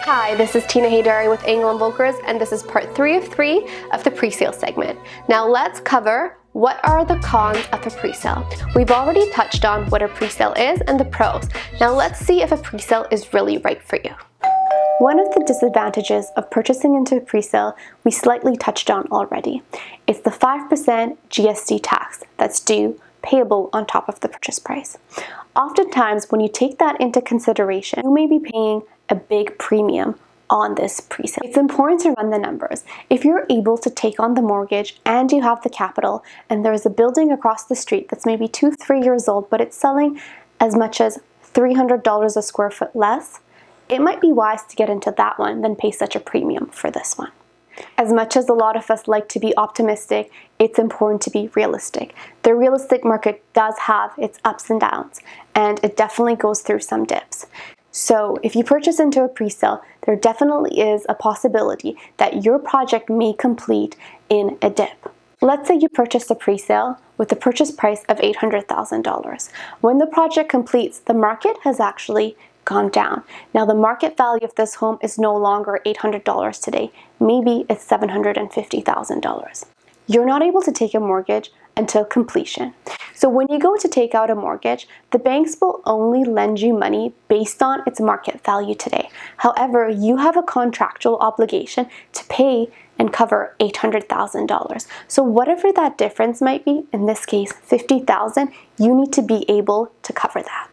Hi, this is Tina Heidari with Angle & Volkers, and this is part 3 of 3 of the pre-sale segment. Now let's cover what are the cons of a pre-sale. We've already touched on what a pre-sale is and the pros. Now let's see if a pre-sale is really right for you. One of the disadvantages of purchasing into a pre-sale we slightly touched on already. It's the 5% GST tax that's due, payable on top of the purchase price. Oftentimes, when you take that into consideration, you may be paying a big premium on this pre-sale. It's important to run the numbers. If you're able to take on the mortgage and you have the capital, and there's a building across the street that's maybe 2-3 years old, but it's selling as much as $300 a square foot less, it might be wise to get into that one than pay such a premium for this one. As much as a lot of us like to be optimistic, it's important to be realistic. The real estate market does have its ups and downs, and it definitely goes through some dips. So if you purchase into a pre-sale, there definitely is a possibility that your project may complete in a dip. Let's say you purchased a pre-sale with a purchase price of $800,000. When the project completes, the market has actually gone down. Now the market value of this home is no longer $800 today. Maybe it's $750,000. You're not able to take a mortgage until completion. So when you go to take out a mortgage, the banks will only lend you money based on its market value today. However, you have a contractual obligation to pay and cover $800,000. So whatever that difference might be, in this case $50,000, you need to be able to cover that.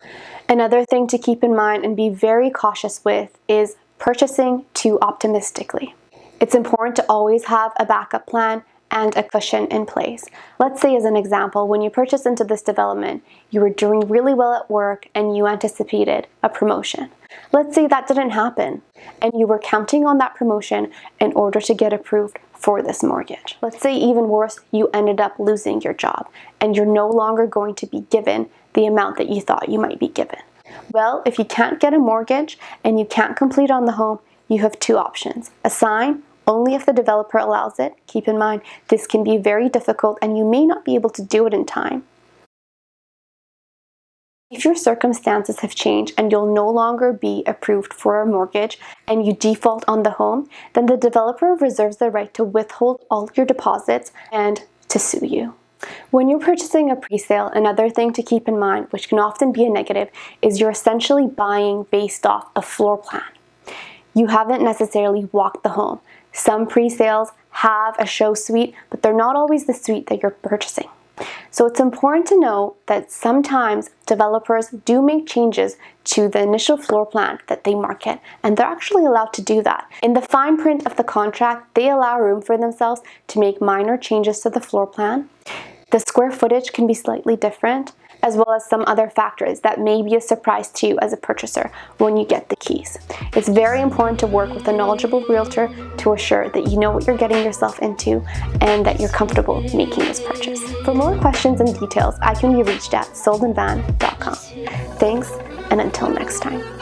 Another thing to keep in mind and be very cautious with is purchasing too optimistically. It's important to always have a backup plan and a cushion in place. Let's say, as an example, when you purchased into this development, you were doing really well at work and you anticipated a promotion. Let's say that didn't happen and you were counting on that promotion in order to get approved for this mortgage. Let's say, even worse, you ended up losing your job and you're no longer going to be given the amount that you thought you might be given. Well, if you can't get a mortgage and you can't complete on the home, you have two options. Assign only if the developer allows it. Keep in mind, this can be very difficult and you may not be able to do it in time. If your circumstances have changed and you'll no longer be approved for a mortgage and you default on the home, then the developer reserves the right to withhold all your deposits and to sue you. When you're purchasing a pre-sale, another thing to keep in mind, which can often be a negative, is you're essentially buying based off a floor plan. You haven't necessarily walked the home. Some pre-sales have a show suite, but they're not always the suite that you're purchasing. So it's important to know that sometimes developers do make changes to the initial floor plan that they market, and they're actually allowed to do that. In the fine print of the contract, they allow room for themselves to make minor changes to the floor plan. The square footage can be slightly different, as well as some other factors that may be a surprise to you as a purchaser when you get the keys. It's very important to work with a knowledgeable realtor to assure that you know what you're getting yourself into and that you're comfortable making this purchase. For more questions and details, I can be reached at soldandvan.com. Thanks, and until next time.